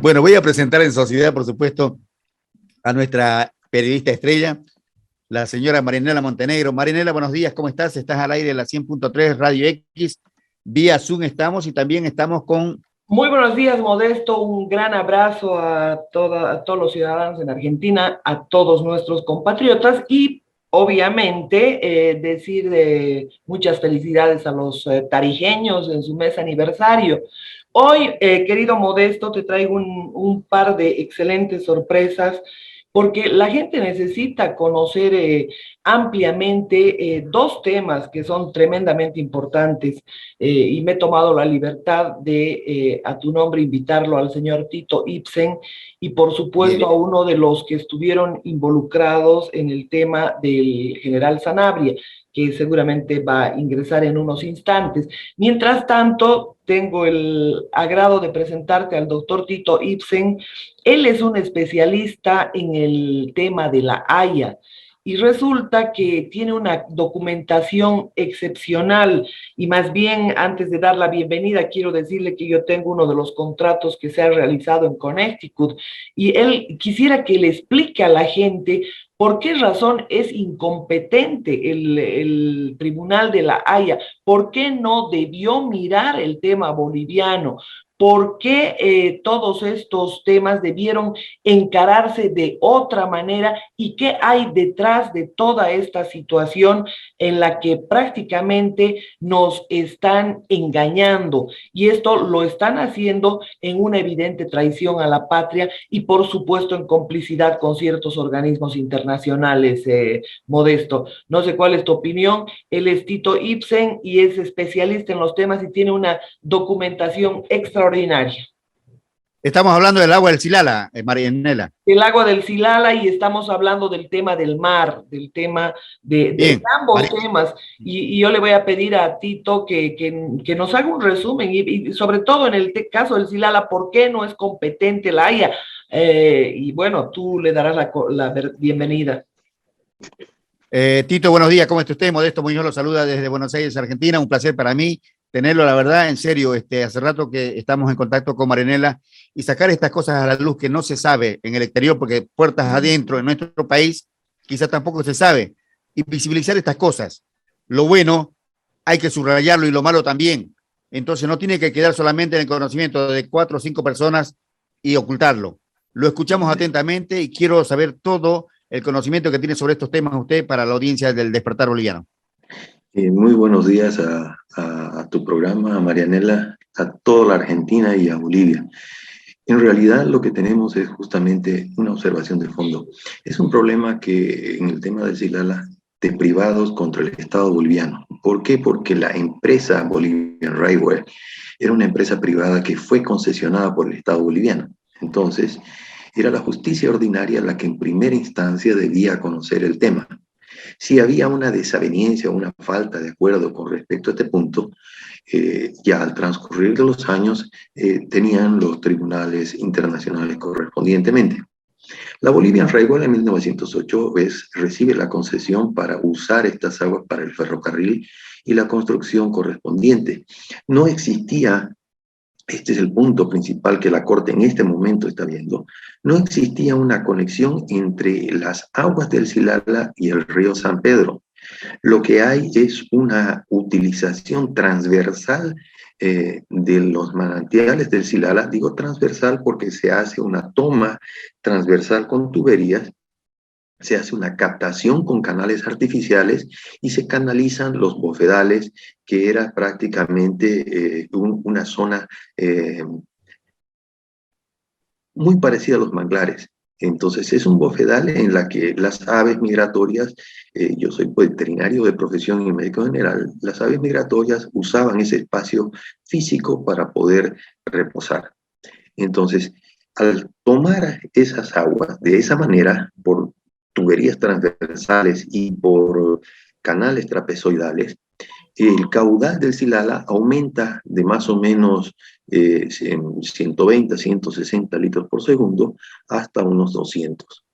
Bueno, voy a presentar en sociedad, por supuesto, a nuestra periodista estrella, la señora Marianela Montenegro. Marianela, buenos días, ¿cómo estás? Estás al aire de la 100.3 Radio X, vía Zoom estamos y también estamos con... Muy buenos días, Modesto. Un gran abrazo a todos los ciudadanos en Argentina, a todos nuestros compatriotas y obviamente decir muchas felicidades a los tarijeños en su mes aniversario. Hoy, querido Modesto, te traigo un par de excelentes sorpresas porque la gente necesita conocer ampliamente dos temas que son tremendamente importantes y me he tomado la libertad de, a tu nombre, invitarlo al señor Tito Ibsen y por supuesto Bien. a uno de los que estuvieron involucrados en el tema del general Sanabria, que seguramente va a ingresar en unos instantes. Mientras tanto, tengo el agrado de presentarte al doctor Tito Ibsen. Él es un especialista en el tema de la Haya y resulta que tiene una documentación excepcional y más bien antes de dar la bienvenida quiero decirle que yo tengo uno de los contratos que se ha realizado en Connecticut y él quisiera que le explique a la gente por qué razón es incompetente el Tribunal de la Haya, por qué no debió mirar el tema boliviano, por qué todos estos temas debieron encararse de otra manera y qué hay detrás de toda esta situación en la que prácticamente nos están engañando. Y esto lo están haciendo en una evidente traición a la patria y por supuesto en complicidad con ciertos organismos internacionales, Modesto. No sé cuál es tu opinión. Él es Tito Ibsen y es especialista en los temas y tiene una documentación extraordinaria. Estamos hablando del agua del Silala, Marianela. El agua del Silala y estamos hablando del tema del mar, del tema de ambos temas. Y yo le voy a pedir a Tito que nos haga un resumen y sobre todo en el caso del Silala, ¿por qué no es competente la Haya? Y bueno, tú le darás la bienvenida. Tito, buenos días, ¿cómo está usted? Modesto Muñoz lo saluda desde Buenos Aires, Argentina. Un placer para mí tenerlo, la verdad, en serio. Hace rato que estamos en contacto con Marianela y sacar estas cosas a la luz que no se sabe en el exterior, porque puertas adentro en nuestro país quizás tampoco se sabe, y visibilizar estas cosas. Lo bueno hay que subrayarlo y lo malo también. Entonces no tiene que quedar solamente en el conocimiento de 4 o 5 personas y ocultarlo. Lo escuchamos atentamente y quiero saber todo el conocimiento que tiene sobre estos temas usted para la audiencia del Despertar Boliviano. Muy buenos días a tu programa, a Marianela, a toda la Argentina y a Bolivia. En realidad lo que tenemos es justamente una observación de fondo. Es un problema que en el tema del Silala de privados contra el Estado boliviano. ¿Por qué? Porque la empresa Bolivian Railway era una empresa privada que fue concesionada por el Estado boliviano. Entonces, era la justicia ordinaria la que en primera instancia debía conocer el tema. Si había una desaveniencia o una falta de acuerdo con respecto a este punto, ya al transcurrir de los años tenían los tribunales internacionales correspondientemente. La Bolivian Railway en 1908 recibe la concesión para usar estas aguas para el ferrocarril y la construcción correspondiente. No existía, este es el punto principal que la Corte en este momento está viendo, no existía una conexión entre las aguas del Silala y el río San Pedro. Lo que hay es una utilización transversal de los manantiales del Silala. Digo transversal porque se hace una toma transversal con tuberías, se hace una captación con canales artificiales y se canalizan los bofedales, que era prácticamente una zona muy parecida a los manglares. Entonces es un bofedal en la que las aves migratorias, yo soy veterinario de profesión y médico general, las aves migratorias usaban ese espacio físico para poder reposar. Entonces, al tomar esas aguas de esa manera, por tuberías transversales y por canales trapezoidales, el caudal del Silala aumenta de más o menos 120, 160 litros por segundo hasta unos 200.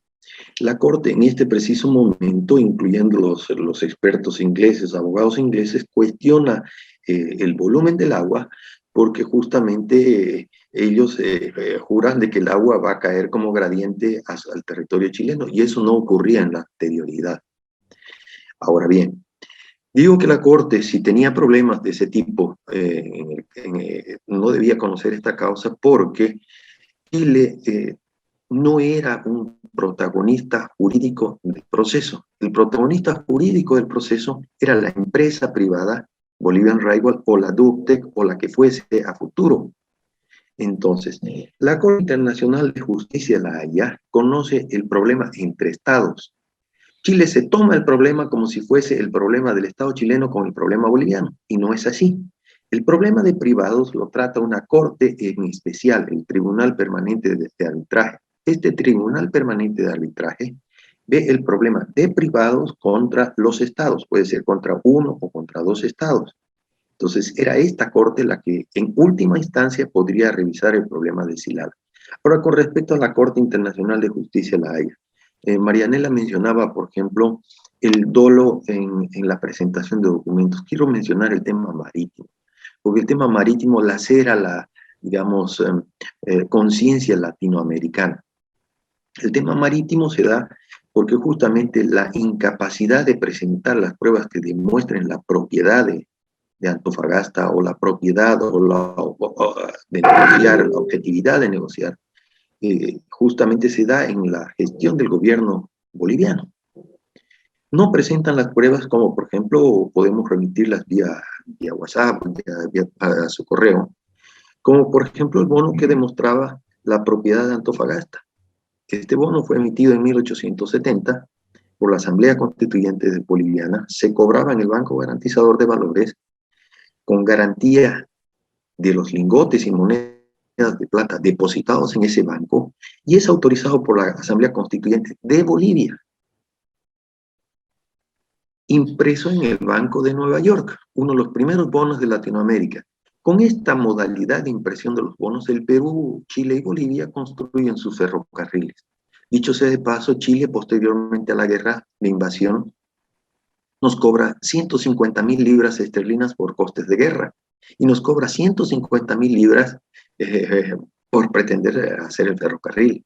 La Corte en este preciso momento, incluyendo los expertos ingleses, abogados ingleses, cuestiona el volumen del agua porque justamente ellos juran de que el agua va a caer como gradiente al territorio chileno, y eso no ocurría en la anterioridad. Ahora bien, digo que la Corte, si tenía problemas de ese tipo, no debía conocer esta causa porque Chile no era un protagonista jurídico del proceso. El protagonista jurídico del proceso era la empresa privada, Bolivian Railway, o la DUCTEC, o la que fuese a futuro. Entonces, la Corte Internacional de Justicia, la Haya, conoce el problema entre estados. Chile se toma el problema como si fuese el problema del Estado chileno con el problema boliviano, y no es así. El problema de privados lo trata una corte en especial, el Tribunal Permanente de Arbitraje. Este Tribunal Permanente de Arbitraje ve el problema de privados contra los estados, puede ser contra uno o contra dos estados. Entonces, era esta corte la que en última instancia podría revisar el problema de Silala. Ahora, con respecto a la Corte Internacional de Justicia, la Haya, Marianela mencionaba, por ejemplo, el dolo en la presentación de documentos. Quiero mencionar el tema marítimo, porque el tema marítimo lacera la, digamos, conciencia latinoamericana. El tema marítimo se da porque justamente la incapacidad de presentar las pruebas que demuestren la propiedad de Antofagasta, o la propiedad de negociar, la objetividad de negociar, justamente se da en la gestión del gobierno boliviano. No presentan las pruebas, como por ejemplo podemos remitirlas vía WhatsApp, a su correo, como por ejemplo el bono que demostraba la propiedad de Antofagasta. Este bono fue emitido en 1870 por la Asamblea Constituyente Boliviana, se cobraba en el Banco Garantizador de Valores con garantía de los lingotes y monedas de plata depositados en ese banco, y es autorizado por la Asamblea Constituyente de Bolivia, impreso en el Banco de Nueva York, uno de los primeros bonos de Latinoamérica. Con esta modalidad de impresión de los bonos, el Perú, Chile y Bolivia construyen sus ferrocarriles. Dicho sea de paso, Chile, posteriormente a la guerra de invasión, nos cobra 150.000 libras esterlinas por costes de guerra, y nos cobra 150.000 libras por pretender hacer el ferrocarril.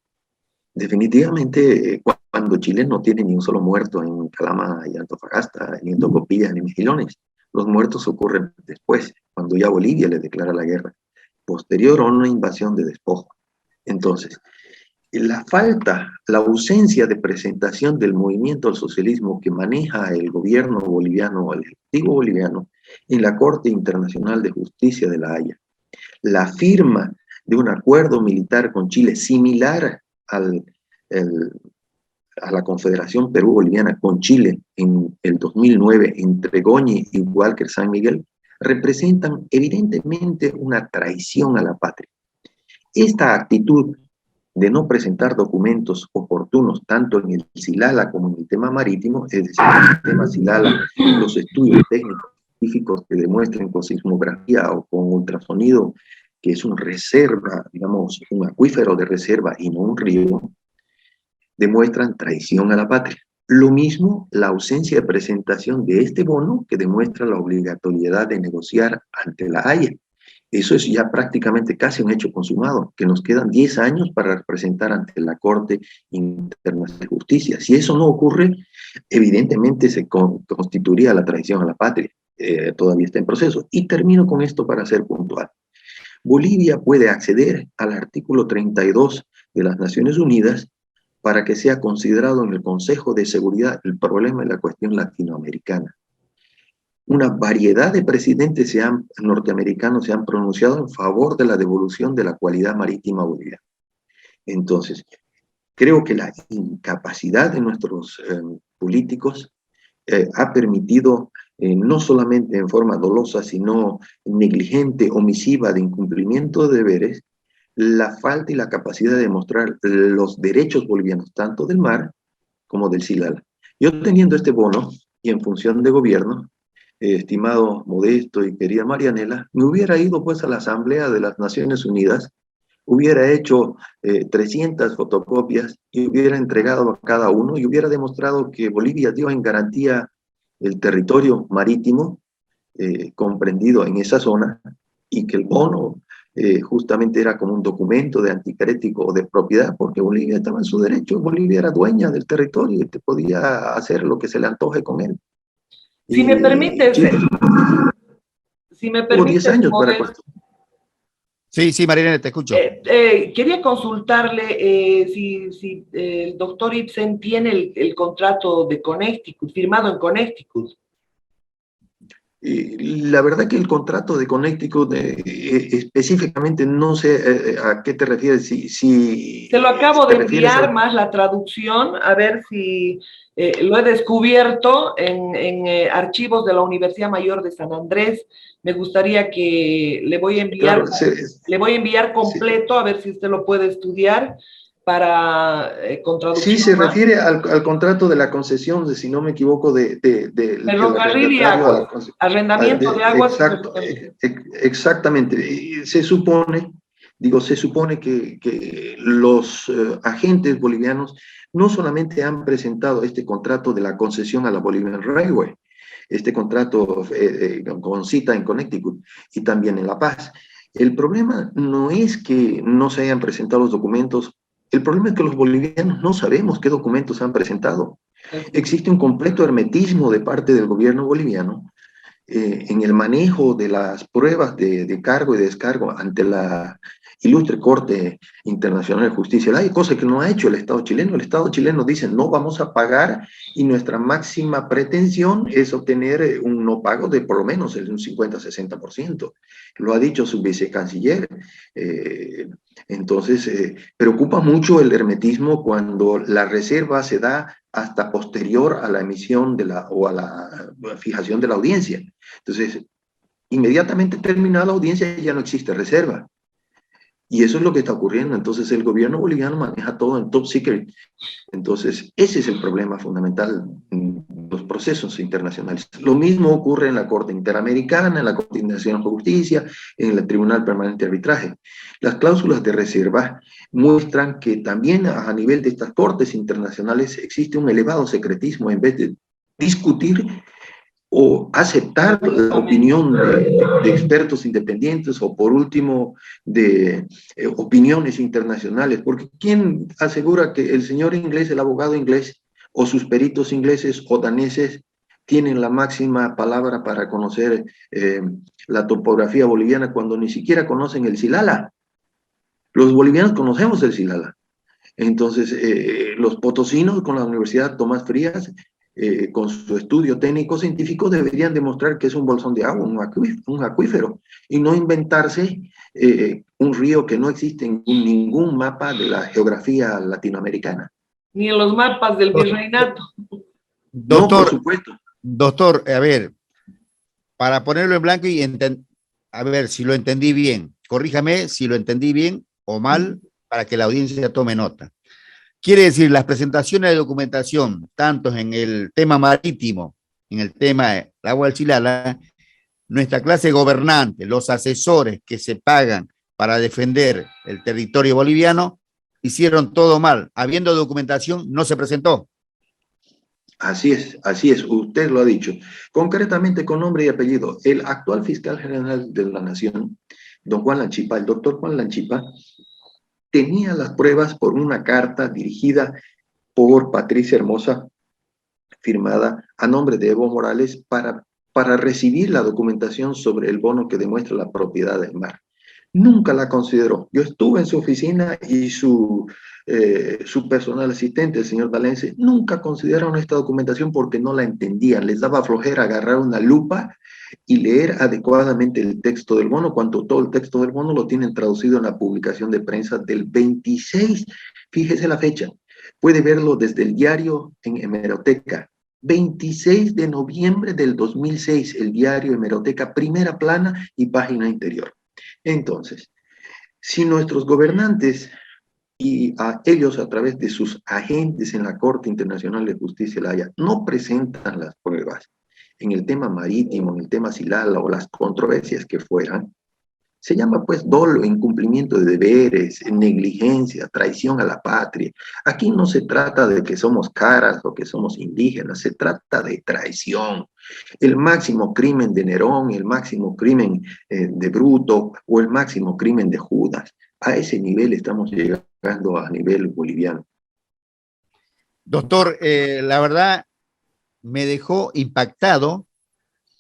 Definitivamente, cuando Chile no tiene ni un solo muerto en Calama y Antofagasta, ni en Tocopilla, ni en Mejillones, los muertos ocurren después, cuando ya Bolivia le declara la guerra, posterior a una invasión de despojo. Entonces, la falta, la ausencia de presentación del movimiento al socialismo que maneja el gobierno boliviano, el ejecutivo boliviano, en la Corte Internacional de Justicia de La Haya, la firma de un acuerdo militar con Chile similar a la Confederación Perú-Boliviana con Chile en el 2009 entre Goñi y Walker San Miguel, representan evidentemente una traición a la patria. Esta actitud de no presentar documentos oportunos tanto en el Silala como en el tema marítimo, es decir, en el tema Silala, los estudios técnicos científicos que demuestren con sismografía o con ultrasonido que es una reserva, digamos, un acuífero de reserva y no un río, demuestran traición a la patria. Lo mismo la ausencia de presentación de este bono, que demuestra la obligatoriedad de negociar ante la Haya. Eso es ya prácticamente casi un hecho consumado, que nos quedan 10 años para presentar ante la Corte Internacional de Justicia. Si eso no ocurre, evidentemente se constituiría la traición a la patria. Todavía está en proceso. Y termino con esto para ser puntual. Bolivia puede acceder al artículo 32 de las Naciones Unidas para que sea considerado en el Consejo de Seguridad el problema de la cuestión latinoamericana. Una variedad de presidentes norteamericanos se han pronunciado en favor de la devolución de la cualidad marítima boliviana. Entonces, creo que la incapacidad de nuestros políticos ha permitido, no solamente en forma dolosa, sino negligente, omisiva, de incumplimiento de deberes, la falta y la capacidad de demostrar los derechos bolivianos, tanto del mar como del Silala. Yo teniendo este bono y en función de gobierno, estimado Modesto y querida Marianela, me hubiera ido pues a la Asamblea de las Naciones Unidas, hubiera hecho 300 fotocopias y hubiera entregado a cada uno y hubiera demostrado que Bolivia dio en garantía el territorio marítimo comprendido en esa zona, y que el bono justamente era como un documento de anticrético o de propiedad, porque Bolivia estaba en su derecho, Bolivia era dueña del territorio y te podía hacer lo que se le antoje con él. Si me Y permites, Chile si me tuvo 10 permites, años para Modesto, construir. Sí, sí, Marinela, te escucho. quería consultarle si el doctor Ibsen tiene el contrato de Connecticut, firmado en Connecticut. Y la verdad que el contrato de Connecticut, específicamente no sé a qué te refieres, Se lo si acabo te de refieres enviar a... más la traducción, a ver si lo he descubierto en archivos de la Universidad Mayor de San Andrés. Me gustaría que Claro, le voy a enviar completo, a ver si usted lo puede estudiar para con sí traducción se más. refiere al contrato de la concesión, si no me equivoco, del Ferrocarril y arrendatario a aguas, la concesión. arrendamiento de aguas y Exacto, ferrocarril. exactamente. Y se supone que los agentes bolivianos no solamente han presentado este contrato de la concesión a la Bolivian Railway, este contrato con cita en Connecticut y también en La Paz. El problema no es que no se hayan presentado los documentos, el problema es que los bolivianos no sabemos qué documentos han presentado. Existe un completo hermetismo de parte del gobierno boliviano en el manejo de las pruebas de cargo y descargo ante la ilustre Corte Internacional de Justicia. Hay cosas que no ha hecho el Estado chileno. El Estado chileno dice no vamos a pagar y nuestra máxima pretensión es obtener un no pago de por lo menos un 50-60%. Lo ha dicho su vicecanciller. Entonces, preocupa mucho el hermetismo cuando la reserva se da hasta posterior a la emisión o a la fijación de la audiencia. Entonces, inmediatamente terminada la audiencia ya no existe reserva. Y eso es lo que está ocurriendo. Entonces, el gobierno boliviano maneja todo en top secret. Entonces, ese es el problema fundamental en los procesos internacionales. Lo mismo ocurre en la Corte Interamericana, en la Corte Internacional de Justicia, en el Tribunal Permanente de Arbitraje. Las cláusulas de reserva muestran que también a nivel de estas cortes internacionales existe un elevado secretismo en vez de discutir o aceptar la opinión de expertos independientes o por último de opiniones internacionales, porque ¿quién asegura que el señor inglés, el abogado inglés o sus peritos ingleses o daneses tienen la máxima palabra para conocer la topografía boliviana cuando ni siquiera conocen el Silala? Los bolivianos conocemos el Silala. Entonces, los potosinos con la Universidad Tomás Frías, con su estudio técnico-científico, deberían demostrar que es un bolsón de agua, un acuífero, y no inventarse un río que no existe en ningún mapa de la geografía latinoamericana. Ni en los mapas del virreinato. No, por Doctor, supuesto. doctor, a ver, para ponerlo en blanco y a ver si lo entendí bien, corríjame si lo entendí bien o mal para que la audiencia tome nota. Quiere decir, las presentaciones de documentación, tanto en el tema marítimo, en el tema del agua del Chilala, nuestra clase gobernante, los asesores que se pagan para defender el territorio boliviano, hicieron todo mal. Habiendo documentación, no se presentó. Así es, usted lo ha dicho. Concretamente con nombre y apellido, el actual fiscal general de la Nación, don Juan Lanchipa, el doctor Juan Lanchipa, tenía las pruebas por una carta dirigida por Patricia Hermosa, firmada a nombre de Evo Morales para recibir la documentación sobre el bono que demuestra la propiedad del mar. Nunca la consideró. Yo estuve en su oficina y su personal asistente, el señor Valencia, nunca consideraron esta documentación porque no la entendían. Les daba flojera agarrar una lupa y leer adecuadamente el texto del bono, cuando todo el texto del bono lo tienen traducido en la publicación de prensa del 26, fíjese la fecha, puede verlo desde el diario en Hemeroteca, 26 de noviembre del 2006, el diario Hemeroteca, primera plana y página interior. Entonces, si nuestros gobernantes y a ellos a través de sus agentes en la Corte Internacional de Justicia de la Haya no presentan las pruebas en el tema marítimo, en el tema Silala o las controversias que fueran, Se llama pues dolo, incumplimiento de deberes, negligencia, traición a la patria. Aquí no se trata de que somos caras o que somos indígenas, se trata de traición. El máximo crimen de Nerón, el máximo crimen de Bruto o el máximo crimen de Judas. A ese nivel estamos llegando a nivel boliviano. Doctor, la verdad me dejó impactado.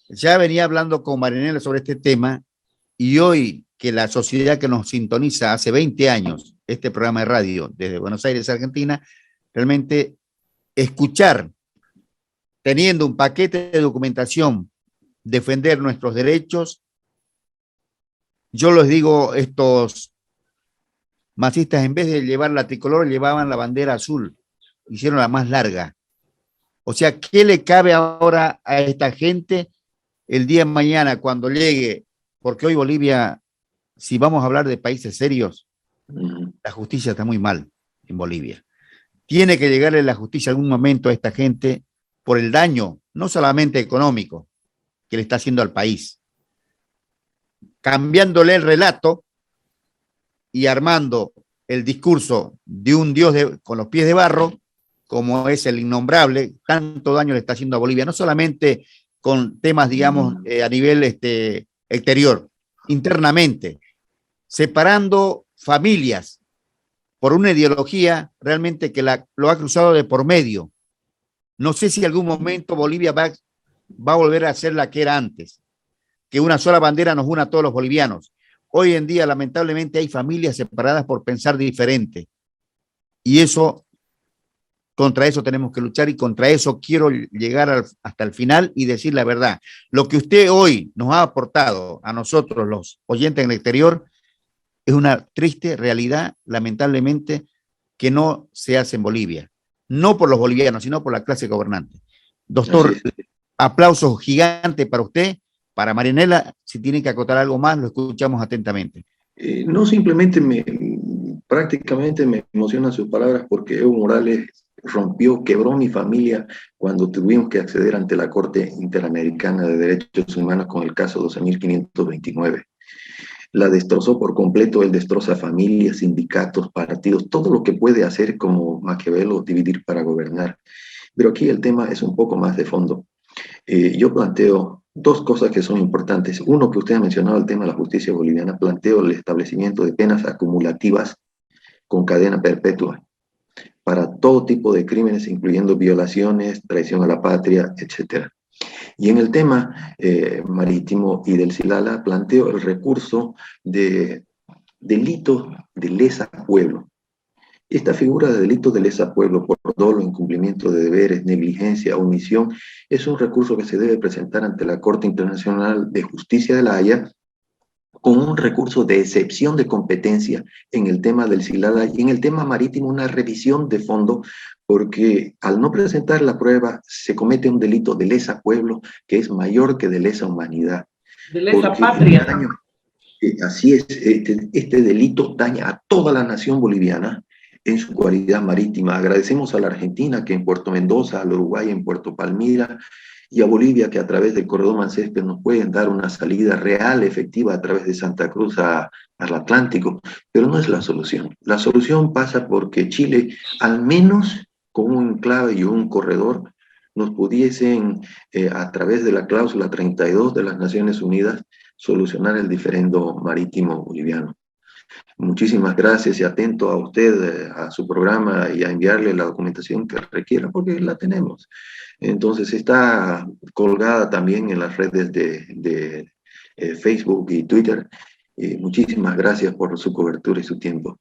Ya venía hablando con Marianela sobre este tema y hoy que la sociedad que nos sintoniza hace 20 años, este programa de radio desde Buenos Aires, Argentina, realmente escuchar, teniendo un paquete de documentación, defender nuestros derechos. Yo les digo, estos masistas en vez de llevar la tricolor, llevaban la bandera azul, hicieron la más larga. O sea, ¿qué le cabe ahora a esta gente el día de mañana cuando llegue? Porque hoy Bolivia, si vamos a hablar de países serios, la justicia está muy mal en Bolivia. Tiene que llegarle la justicia en algún momento a esta gente por el daño, no solamente económico, que le está haciendo al país. Cambiándole el relato y armando el discurso de un Dios con los pies de barro, como es el innombrable, tanto daño le está haciendo a Bolivia, no solamente con temas, digamos, a nivel exterior, internamente, separando familias por una ideología realmente que lo ha cruzado de por medio. No sé si en algún momento Bolivia va a volver a ser la que era antes, que una sola bandera nos una a todos los bolivianos. Hoy en día, lamentablemente, hay familias separadas por pensar diferente. Y eso, contra eso tenemos que luchar y contra eso quiero llegar hasta el final y decir la verdad. Lo que usted hoy nos ha aportado a nosotros, los oyentes en el exterior, es una triste realidad, lamentablemente, que no se hace en Bolivia. No por los bolivianos, sino por la clase gobernante. Doctor, aplausos gigantes para usted, para Marianela. Si tiene que acotar algo más, lo escuchamos atentamente. No, simplemente prácticamente me emocionan sus palabras porque Evo Morales quebró mi familia cuando tuvimos que acceder ante la Corte Interamericana de Derechos Humanos con el caso 12.529. La destrozó por completo, él destroza familias, sindicatos, partidos, todo lo que puede hacer como Maquiavelo, dividir para gobernar. Pero aquí el tema es un poco más de fondo. Yo planteo dos cosas que son importantes. Uno, que usted ha mencionado, el tema de la justicia boliviana, planteo el establecimiento de penas acumulativas con cadena perpetua para todo tipo de crímenes, incluyendo violaciones, traición a la patria, etc. Y en el tema marítimo y del Silala, planteo el recurso de delito de lesa pueblo. Esta figura de delito de lesa pueblo por dolo, incumplimiento de deberes, negligencia, omisión, es un recurso que se debe presentar ante la Corte Internacional de Justicia de la Haya con un recurso de excepción de competencia en el tema del Silala y en el tema marítimo una revisión de fondo, porque al no presentar la prueba se comete un delito de lesa pueblo que es mayor que de lesa humanidad. De lesa patria. Así es, este delito daña a toda la nación boliviana en su cualidad marítima. Agradecemos a la Argentina que en Puerto Mendoza, al Uruguay en Puerto Palmira y a Bolivia que a través del corredor Mansespe nos pueden dar una salida real, efectiva a través de Santa Cruz al Atlántico, pero no es la solución. La solución pasa porque Chile, al menos con un enclave y un corredor, nos pudiesen, a través de la cláusula 32 de las Naciones Unidas, solucionar el diferendo marítimo boliviano. Muchísimas gracias y atento a usted, a su programa y a enviarle la documentación que requiera, porque la tenemos. Entonces está colgada también en las redes de Facebook y Twitter. Muchísimas gracias por su cobertura y su tiempo.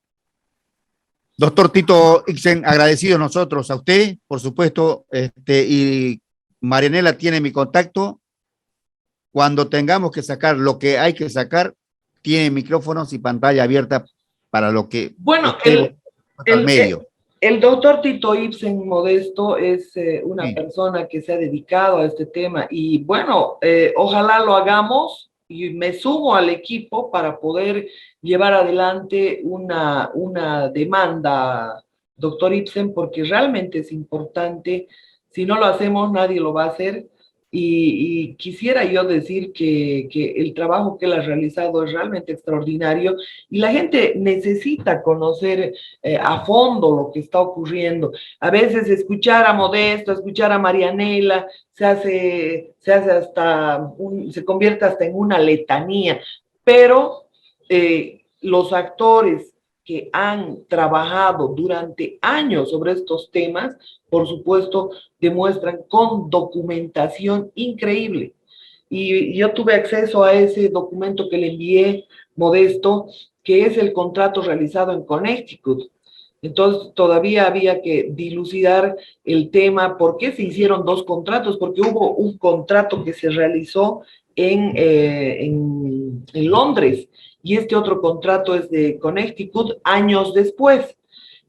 Doctor Tito Ixen, agradecidos nosotros a usted, por supuesto, y Marianela tiene mi contacto. Cuando tengamos que sacar lo que hay que sacar, tiene micrófonos y pantalla abierta para lo que bueno, al medio. El doctor Tito Ixen Modesto es una persona que se ha dedicado a este tema y bueno, ojalá lo hagamos y me sumo al equipo para poder llevar adelante una demanda, doctor Ixen, porque realmente es importante. Si no lo hacemos, nadie lo va a hacer. y quisiera yo decir que el trabajo que él ha realizado es realmente extraordinario y la gente necesita conocer a fondo lo que está ocurriendo. A veces escuchar a Modesto, escuchar a Marianela, se convierte hasta en una letanía, pero los actores que han trabajado durante años sobre estos temas, por supuesto, demuestran con documentación increíble. Y yo tuve acceso a ese documento que le envié, Modesto, que es el contrato realizado en Connecticut. Entonces, todavía había que dilucidar el tema, por qué se hicieron dos contratos, porque hubo un contrato que se realizó en Londres y este otro contrato es de Connecticut años después.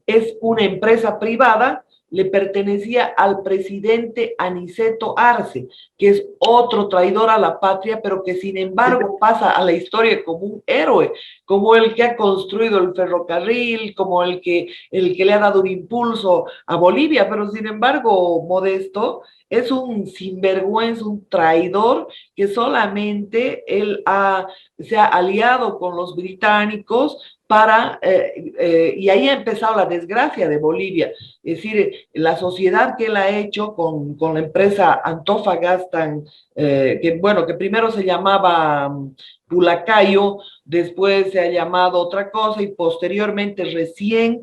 Es una empresa privada, le pertenecía al presidente Aniceto Arce, que es otro traidor a la patria, pero que sin embargo pasa a la historia como un héroe, como el que ha construido el ferrocarril, como el que le ha dado un impulso a Bolivia, pero sin embargo, Modesto es un sinvergüenza, un traidor, que solamente se ha aliado con los británicos y ahí ha empezado la desgracia de Bolivia. Es decir, la sociedad que él ha hecho con la empresa Antofagasta, que primero se llamaba Pulacayo, después se ha llamado otra cosa y posteriormente recién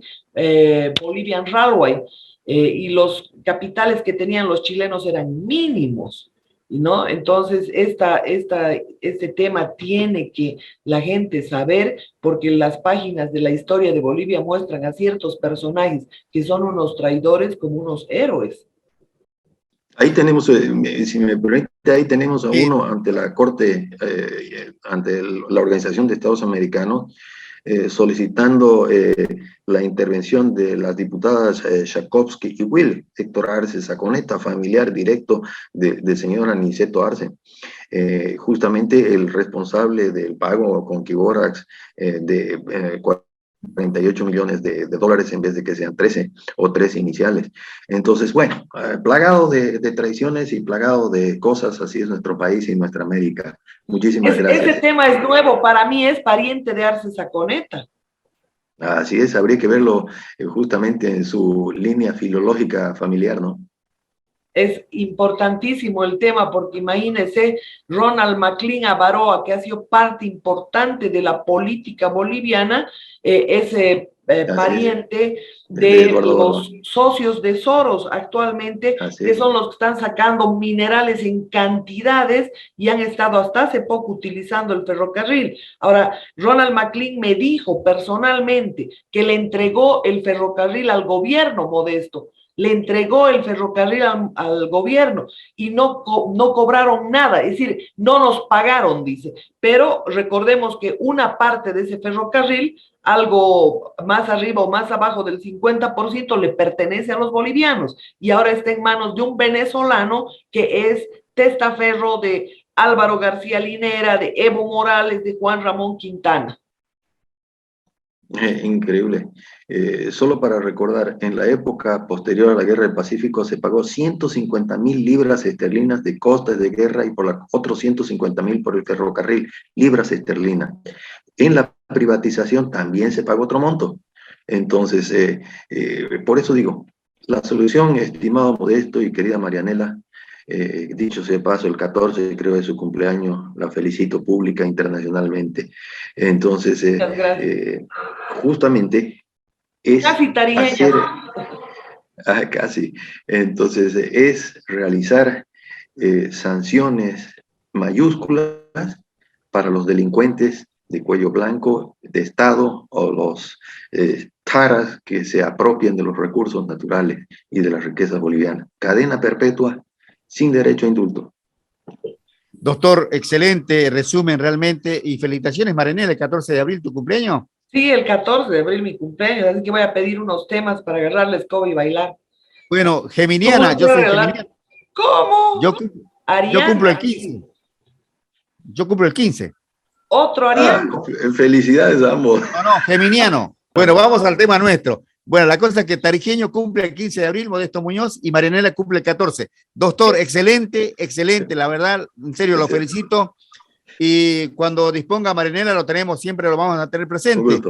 Bolivian Railway. Y los capitales que tenían los chilenos eran mínimos, ¿no? Entonces, este tema tiene que la gente saber, porque las páginas de la historia de Bolivia muestran a ciertos personajes que son unos traidores como unos héroes. Ahí tenemos, si me permite, ahí tenemos a uno ante la Corte, ante la Organización de Estados Americanos, solicitando la intervención de las diputadas Schakowsky y Will. Héctor Arce Saconeta, familiar directo del señor Aniceto Arce, justamente el responsable del pago con Kiborax de 48 millones de dólares en vez de que sean 13 o 13 iniciales. Entonces, bueno, plagado de traiciones y plagado de cosas, así es nuestro país y nuestra América. Muchísimas gracias. Ese tema es nuevo, para mí es pariente de Arce Saconeta. Así es, habría que verlo justamente en su línea filológica familiar, ¿no? Es importantísimo el tema porque imagínense, Ronald McLean Avaroa, que ha sido parte importante de la política boliviana, ese pariente de los socios de Soros actualmente, que son los que están sacando minerales en cantidades y han estado hasta hace poco utilizando el ferrocarril. Ahora, Ronald McLean me dijo personalmente que le entregó el ferrocarril al gobierno, Modesto. Le entregó el ferrocarril al gobierno y no cobraron nada, es decir, no nos pagaron, dice. Pero recordemos que una parte de ese ferrocarril, algo más arriba o más abajo del 50%, le pertenece a los bolivianos y ahora está en manos de un venezolano que es testaferro de Álvaro García Linera, de Evo Morales, de Juan Ramón Quintana. Increíble. Solo para recordar, en la época posterior a la Guerra del Pacífico se pagó 150.000 libras esterlinas de costes de guerra y por otros 150.000 por el ferrocarril, libras esterlinas. En la privatización también se pagó otro monto. Entonces, por eso digo, la solución, estimado Modesto y querida Marianela, dicho sea de paso, el 14 creo es su cumpleaños, la felicito pública internacionalmente. Entonces, justamente es casi tarijeña. Casi. Entonces, es realizar sanciones mayúsculas para los delincuentes de cuello blanco, de Estado, o los taras que se apropian de los recursos naturales y de las riquezas bolivianas. Cadena perpetua sin derecho a indulto. Doctor, excelente resumen realmente y felicitaciones, Marianela, el 14 de abril, ¿tu cumpleaños? Sí, el 14 de abril mi cumpleaños, así que voy a pedir unos temas para agarrar la escoba y bailar. Bueno, geminiana, yo soy geminiana. ¿Cómo? Yo cumplo el 15. Yo cumplo el 15. Otro ariano. Felicidades a ambos. No, geminiano. Bueno, vamos al tema nuestro. Bueno, la cosa es que Tarijeño cumple el 15 de abril, Modesto Muñoz, y Marianela cumple el 14. Doctor, excelente, excelente, la verdad, en serio, lo felicito. Y cuando disponga Marianela, lo tenemos, siempre lo vamos a tener presente.